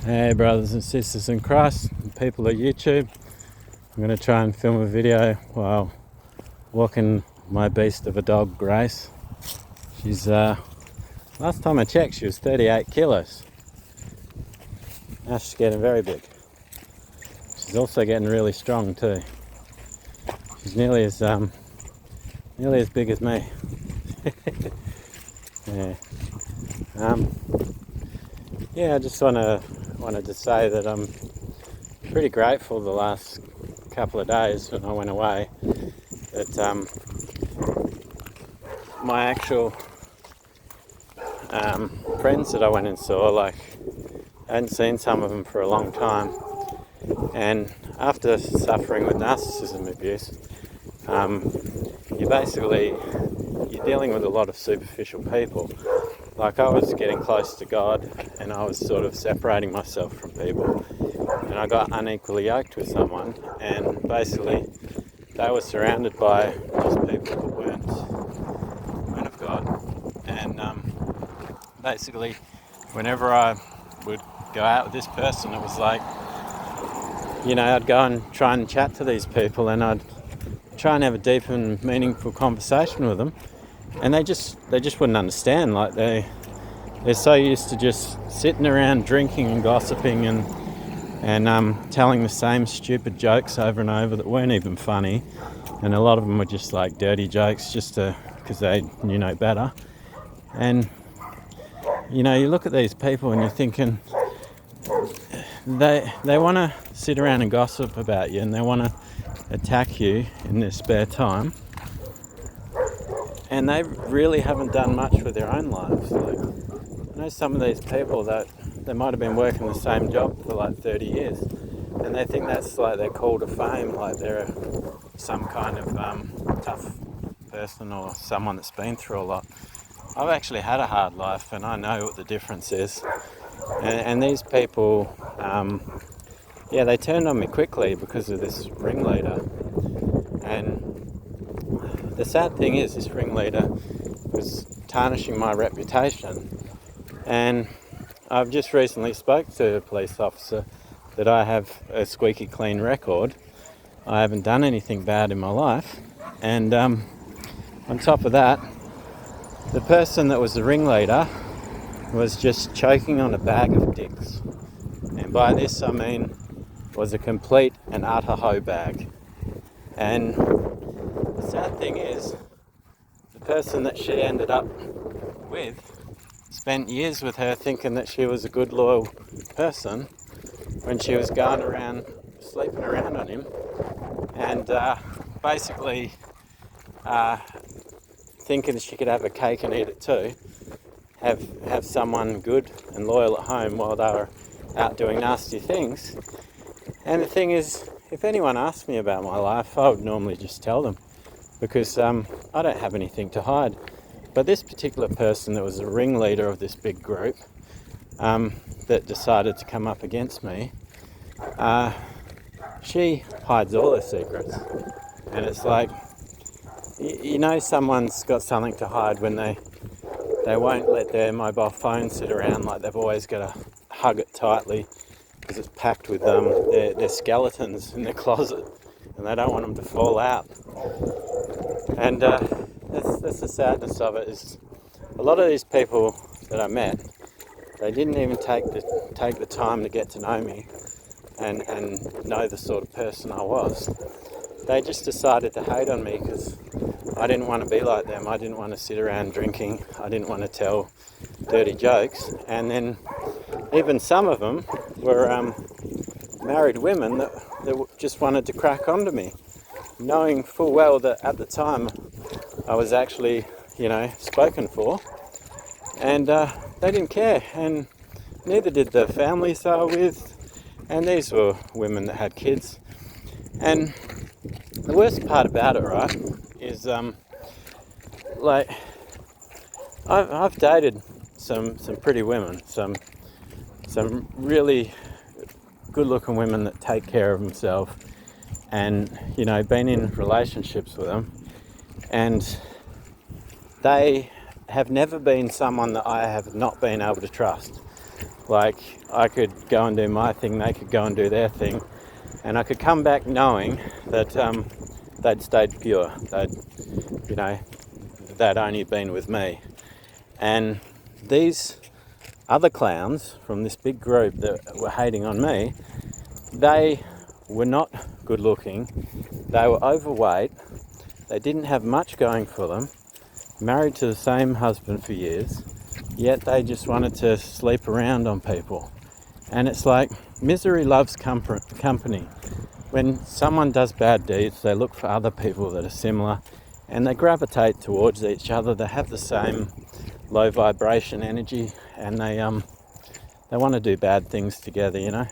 Hey brothers and sisters in Christ, people of YouTube. I'm going to try and film a video while walking my beast of a dog, Grace. She's, last time I checked, she was 38 kilos. Now she's getting very big. She's also getting really strong too. She's nearly as big as me. Yeah. I just wanted to say that I'm pretty grateful the last couple of days when I went away that my actual friends that I went and saw, like, I hadn't seen some of them for a long time, and after suffering with narcissism abuse, you're dealing with a lot of superficial people. Like, I was getting close to God and I was sort of separating myself from people, and I got unequally yoked with someone, and basically they were surrounded by just people who weren't of God. And basically whenever I would go out with this person, it was like, I'd go and try and chat to these people and I'd try and have a deep and meaningful conversation with them, and they just wouldn't understand. Like, they're so used to just sitting around drinking and gossiping and telling the same stupid jokes over and over that weren't even funny, and a lot of them were just like dirty jokes just because they knew no better. And you look at these people and you're thinking they want to sit around and gossip about you, and they want to attack you in their spare time, and they really haven't done much with their own lives. Like, I know some of these people that they might have been working the same job for like 30 years, and they think that's like their call to fame, like they're some kind of tough person or someone that's been through a lot. I've actually had a hard life, and I know what the difference is. And these people, they turned on me quickly because of this ringleader. And the sad thing is, this ringleader was tarnishing my reputation. And I've just recently spoke to a police officer that I have a squeaky clean record. I haven't done anything bad in my life. And on top of that, the person that was the ringleader was just choking on a bag of dicks. And by this I mean was a complete and utter hoe bag. And the sad thing is, the person that she ended up with spent years with her thinking that she was a good, loyal person when she was going around sleeping around on him, and basically thinking she could have a cake and eat it too, have someone good and loyal at home while they were out doing nasty things. And the thing is, if anyone asked me about my life, I would normally just tell them, because I don't have anything to hide. But this particular person that was the ringleader of this big group that decided to come up against me, she hides all her secrets. And it's like, someone's got something to hide when they won't let their mobile phone sit around. Like, they've always got to hug it tightly because it's packed with their skeletons in their closet, and they don't want them to fall out. And that's the sadness of it, is a lot of these people that I met, they didn't even take the time to get to know me and know the sort of person I was. They just decided to hate on me because I didn't want to be like them. I didn't want to sit around drinking. I didn't want to tell dirty jokes. And then even some of them were married women that just wanted to crack onto me, knowing full well that at the time I was actually, spoken for. And they didn't care, and neither did the families they were with. And these were women that had kids. And the worst part about it, right, is I've dated some pretty women, some really good-looking women that take care of themselves, and been in relationships with them, and they have never been someone that I have not been able to trust. Like, I could go and do my thing, they could go and do their thing, and I could come back knowing that they'd stayed pure. They'd only been with me. And these other clowns from this big group that were hating on me, they were not good looking, they were overweight, they didn't have much going for them, married to the same husband for years, yet they just wanted to sleep around on people. And it's like, misery loves company. When someone does bad deeds, they look for other people that are similar, and they gravitate towards each other. They have the same low vibration energy, and they want to do bad things together, you know.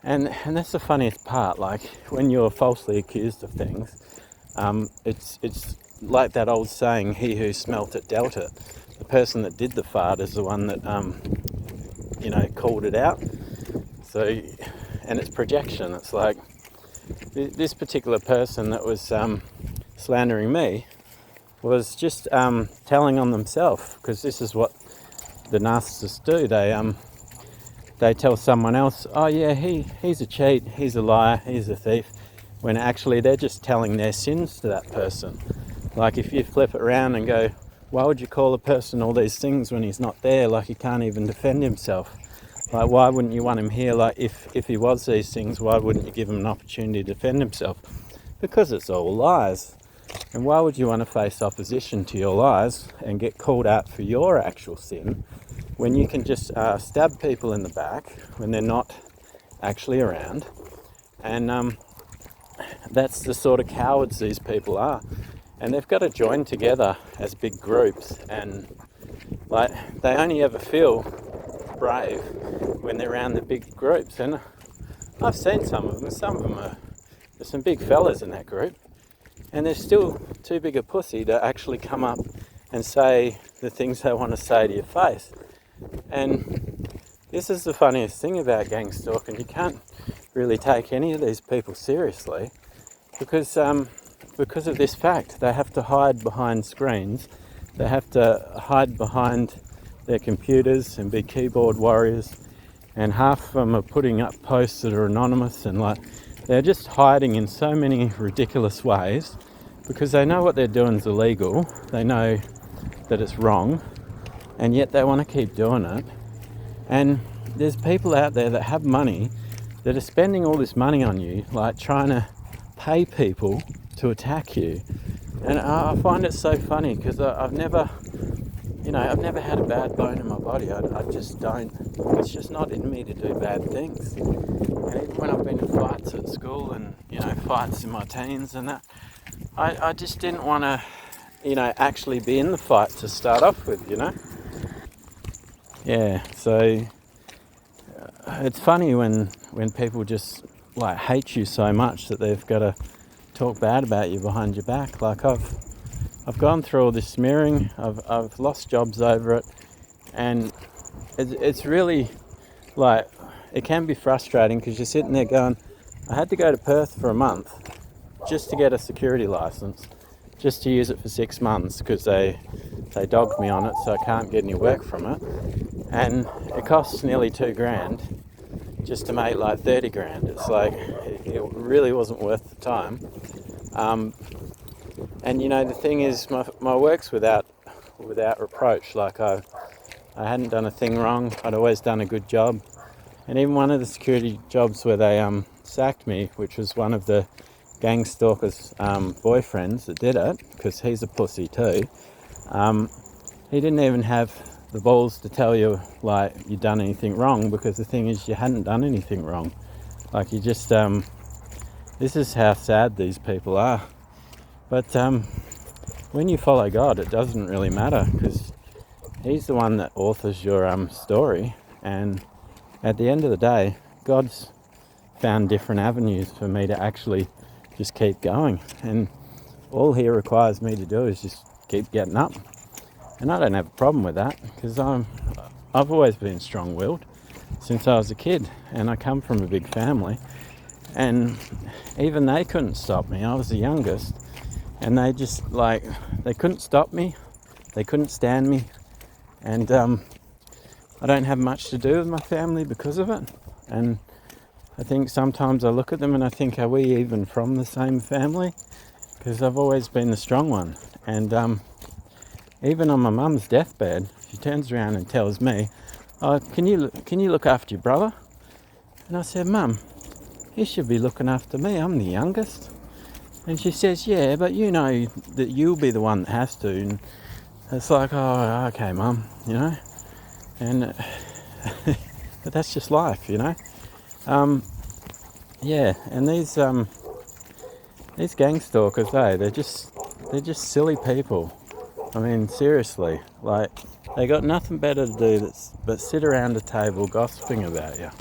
And that's the funniest part. Like, when you're falsely accused of things, it's like that old saying, "He who smelt it dealt it." The person that did the fart is the one that called it out. So, and it's projection. It's like this particular person that was slandering me was just telling on themselves, because this is what the narcissists do. They tell someone else, "Oh yeah, he's a cheat, he's a liar, he's a thief," when actually they're just telling their sins to that person. Like, if you flip it around and go, why would you call a person all these things when he's not there? Like, he can't even defend himself. Like, why wouldn't you want him here? Like, if he was these things, why wouldn't you give him an opportunity to defend himself? Because it's all lies. And why would you want to face opposition to your lies and get called out for your actual sin when you can just stab people in the back when they're not actually around? And that's the sort of cowards these people are. And they've got to join together as big groups, and like, they only ever feel brave when they're around the big groups. And I've seen some of them there's some big fellas in that group, and they're still too big a pussy to actually come up and say the things they want to say to your face. And this is the funniest thing about gang stalking. You can't really take any of these people seriously because of this fact. They have to hide behind screens, they have to hide behind their computers and be keyboard warriors, and half of them are putting up posts that are anonymous, and like, they're just hiding in so many ridiculous ways because they know what they're doing is illegal, they know that it's wrong, and yet they want to keep doing it. And there's people out there that have money that are spending all this money on you, like trying to pay people to attack you. And I find it so funny because I've never had a bad bone in my body. I just don't. It's just not in me to do bad things. And even when I've been in fights at school and, fights in my teens and that, I just didn't want to, actually be in the fight to start off with, Yeah, so it's funny when people just like hate you so much that they've got to talk bad about you behind your back. Like, I've gone through all this smearing, I've lost jobs over it, and it's really like, it can be frustrating because you're sitting there going, I had to go to Perth for a month just to get a security license, just to use it for 6 months because they dogged me on it, so I can't get any work from it, and it costs nearly $2,000 just to make like 30 grand. It's like, it really wasn't worth the time. And the thing is, my work's without reproach. Like, I hadn't done a thing wrong. I'd always done a good job. And even one of the security jobs where they sacked me, which was one of the gang stalkers' boyfriends that did it, because he's a pussy too. He didn't even have the balls to tell you like you'd done anything wrong, because the thing is, you hadn't done anything wrong. Like, you just this is how sad these people are. But when you follow God, it doesn't really matter, because he's the one that authors your story, and at the end of the day, God's found different avenues for me to actually just keep going, and all he requires me to do is just keep getting up. And I don't have a problem with that, because I've always been strong-willed since I was a kid, and I come from a big family, and even they couldn't stop me. I was the youngest, and they just they couldn't stop me, they couldn't stand me, and I don't have much to do with my family because of it. And I think sometimes I look at them and I think, are we even from the same family? Because I've always been the strong one. And even on my mum's deathbed, she turns around and tells me, oh, can you look after your brother? And I said, Mum, he should be looking after me. I'm the youngest. And she says, yeah, but you know that you'll be the one that has to. And it's like, oh, okay, Mum, you know. And but that's just life, you know. Yeah, and these gang stalkers, they're just silly people. I mean, seriously, like they got nothing better to do but sit around a table gossiping about you.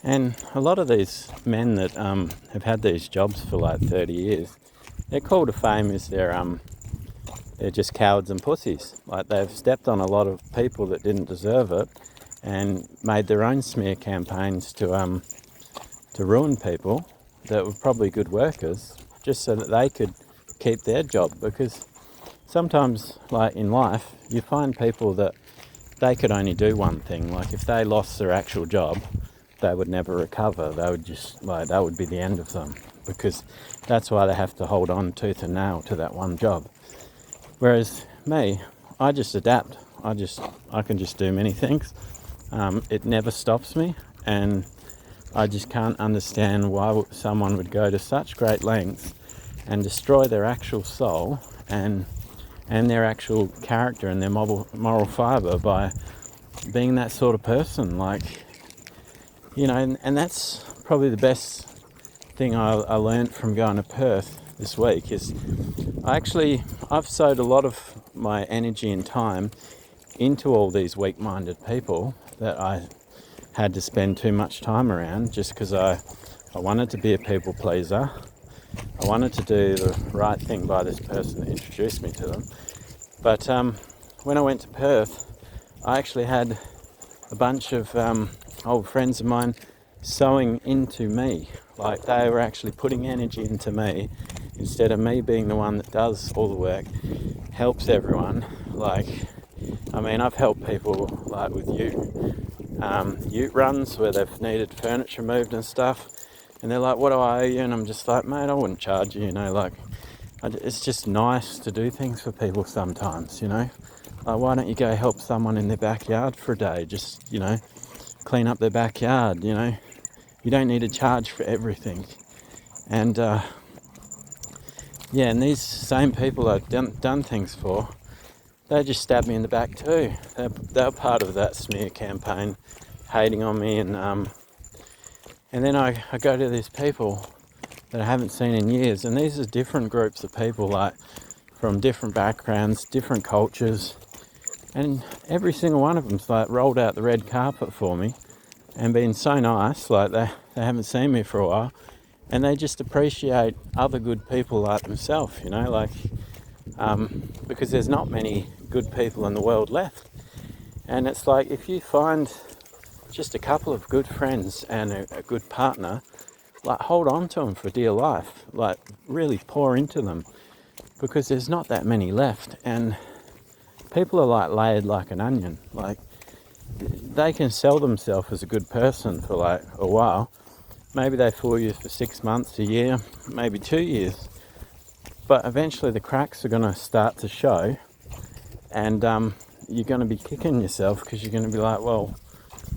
And a lot of these men that have had these jobs for like 30 years, their call to fame is they're just cowards and pussies. Like they've stepped on a lot of people that didn't deserve it, and made their own smear campaigns to ruin people that were probably good workers, just so that they could keep their job. Because sometimes, like in life, you find people that they could only do one thing. Like if they lost their actual job, they would never recover. They would just, like, that would be the end of them, because that's why they have to hold on tooth and nail to that one job. Whereas me, I just adapt. I can just do many things. It never stops me, and I just can't understand why someone would go to such great lengths and destroy their actual soul and their actual character and their moral fibre by being that sort of person. Like, you know, and that's probably the best thing I learned from going to Perth this week is I've sowed a lot of my energy and time into all these weak-minded people that I had to spend too much time around, just because I wanted to be a people pleaser. I wanted to do the right thing by this person that introduced me to them. But when I went to Perth, I actually had a bunch of old friends of mine sowing into me. Like they were actually putting energy into me instead of me being the one that does all the work, helps everyone. Like, I mean, I've helped people like with ute runs where they've needed furniture moved and stuff, and they're like, what do I owe you? And I'm just like, mate, I wouldn't charge you, you know, like it's just nice to do things for people sometimes, you know. Like, why don't you go help someone in their backyard for a day? Just, you know, clean up their backyard, you know. You don't need to charge for everything. And yeah, and these same people I've done things for, they just stabbed me in the back too. They're part of that smear campaign, hating on me, and then I go to these people that I haven't seen in years, and these are different groups of people, like from different backgrounds, different cultures, and every single one of them's like rolled out the red carpet for me and been so nice. Like they haven't seen me for a while, and they just appreciate other good people like themselves, you know, like because there's not many good people in the world left. And it's like, if you find just a couple of good friends and a good partner, like hold on to them for dear life, like really pour into them, because there's not that many left. And people are like layered like an onion. Like they can sell themselves as a good person for like a while. Maybe they fool you for 6 months, a year, maybe 2 years, but eventually the cracks are going to start to show, and you're going to be kicking yourself because you're going to be like, well,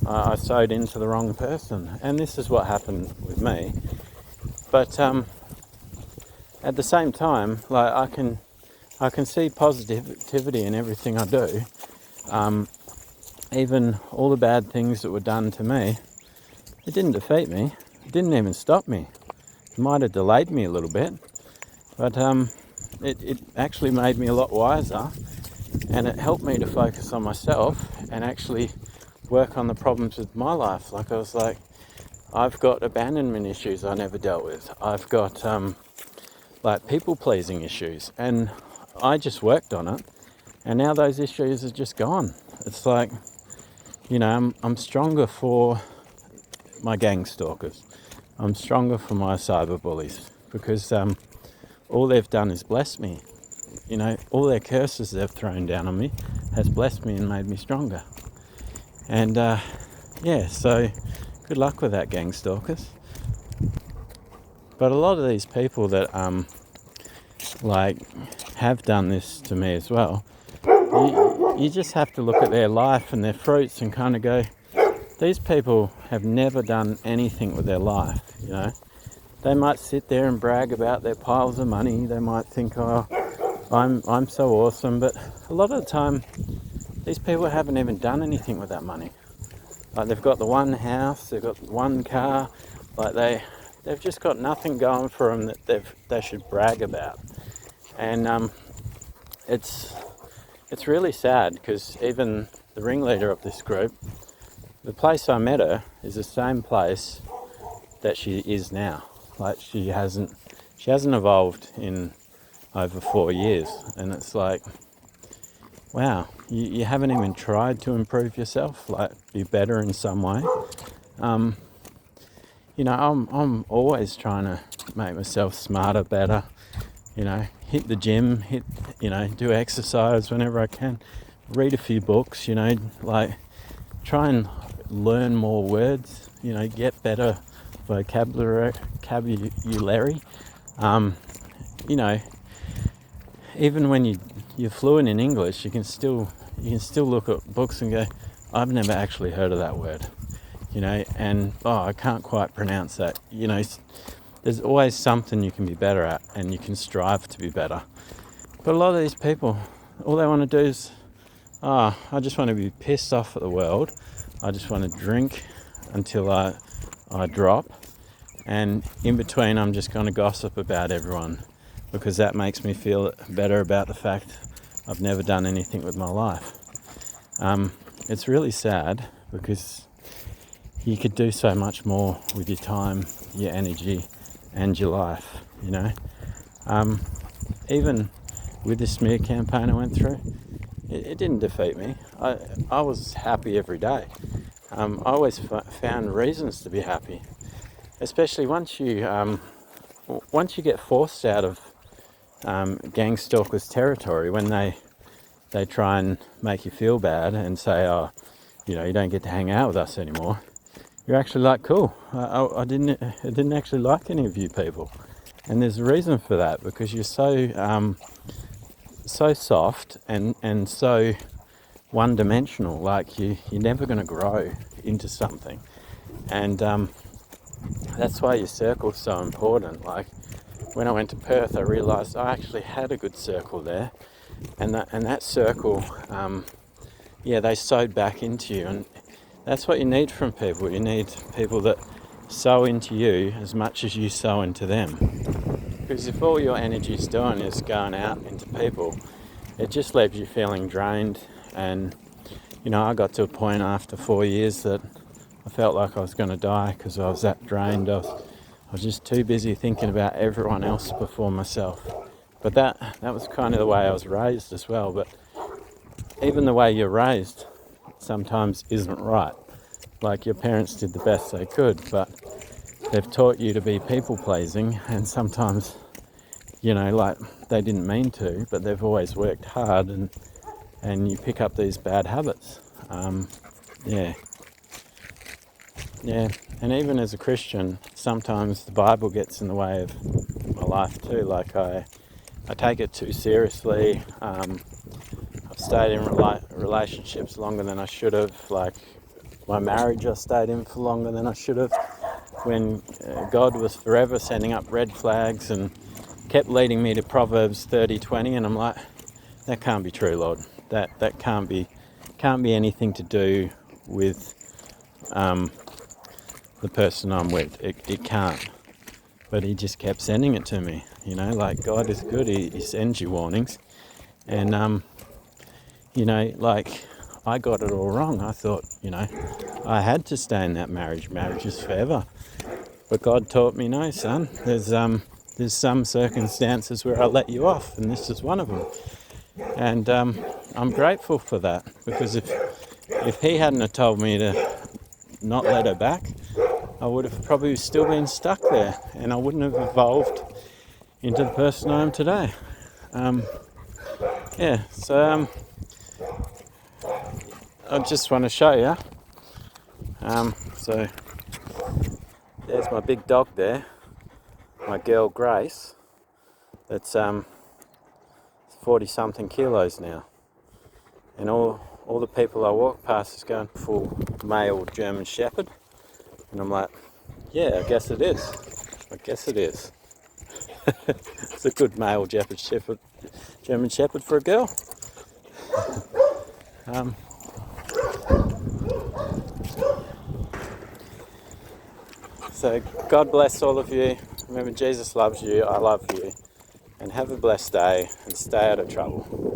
I sowed into the wrong person. And this is what happened with me. But at the same time, like I can see positivity in everything I do. Even all the bad things that were done to me, it didn't defeat me. It didn't even stop me. It might have delayed me a little bit, but it actually made me a lot wiser, and it helped me to focus on myself and actually work on the problems with my life. Like I was like, I've got abandonment issues I never dealt with. I've got like people pleasing issues, and I just worked on it, and now those issues are just gone. It's like, you know, I'm stronger for my gang stalkers. I'm stronger for my cyber bullies, because all they've done is bless me. You know, all their curses they've thrown down on me has blessed me and made me stronger. And yeah, so good luck with that, gang stalkers. But a lot of these people that like have done this to me as well, you just have to look at their life and their fruits and kind of go, these people have never done anything with their life, you know. They might sit there and brag about their piles of money. They might think, oh, I'm so awesome. But a lot of the time, these people haven't even done anything with that money. Like, they've got the one house, they've got one car, like they've just got nothing going for them that they should brag about. And it's really sad, because even the ringleader of this group, the place I met her is the same place that she is now. Like, she hasn't evolved in over 4 years, and it's like, wow, you haven't even tried to improve yourself, like be better in some way. You know, I'm always trying to make myself smarter, better. You know, hit the gym, do exercise whenever I can, read a few books. You know, like try and learn more words. You know, get better vocabulary. You know, even when you're fluent in English, you can still look at books and go, I've never actually heard of that word, you know, and I can't quite pronounce that. You know, there's always something you can be better at, and you can strive to be better. But a lot of these people, all they want to do is, I just want to be pissed off at the world. I just want to drink until I drop, and in between I'm just going to gossip about everyone, because that makes me feel better about the fact I've never done anything with my life. It's really sad, because you could do so much more with your time, your energy, and your life, you know. Even with this smear campaign I went through, it didn't defeat me. I was happy every day. I always found reasons to be happy, especially once you get forced out of gang stalkers territory, when they try and make you feel bad and say, oh, you know, you don't get to hang out with us anymore. You're actually like, cool, I didn't actually like any of you people. And there's a reason for that, because you're so soft and so one-dimensional. Like, you're never going to grow into something. And that's why your circle's so important. Like, when I went to Perth, I realised I actually had a good circle there, and that circle, they sewed back into you, and that's what you need from people. You need people that sow into you as much as you sow into them. Because if all your energy's doing is going out into people, it just leaves you feeling drained. And you know, I got to a point after 4 years that I felt like I was going to die, because I was that drained. I was just too busy thinking about everyone else before myself. But that was kind of the way I was raised as well. But even the way you're raised sometimes isn't right. Like, your parents did the best they could, but they've taught you to be people pleasing, and sometimes, you know, like, they didn't mean to, but they've always worked hard, and you pick up these bad habits. And even as a Christian, sometimes the Bible gets in the way of my life too. Like, I take it too seriously. I've stayed in relationships longer than I should have. Like, my marriage I stayed in for longer than I should have, when God was forever sending up red flags and kept leading me to Proverbs 30:20, and I'm like, that can't be true, Lord. That can't be anything to do with the person I'm with. It can't. But he just kept sending it to me. You know, like, God is good. He sends you warnings. And, you know, like, I got it all wrong. I thought, you know, I had to stay in that marriage. Marriage is forever. But God taught me, no, son, there's some circumstances where I'll let you off, and this is one of them. And I'm grateful for that, because if he hadn't have told me to not let her back, I would have probably still been stuck there, and I wouldn't have evolved into the person I am today. So I just want to show you So there's my big dog there, my girl Grace. That's 40 something kilos now, and all the people I walk past is going full male German Shepherd, and I'm like, yeah, I guess it is. It's a good male German Shepherd for a girl. So God bless all of you. Remember, Jesus loves you, I love you, and have a blessed day and stay out of trouble.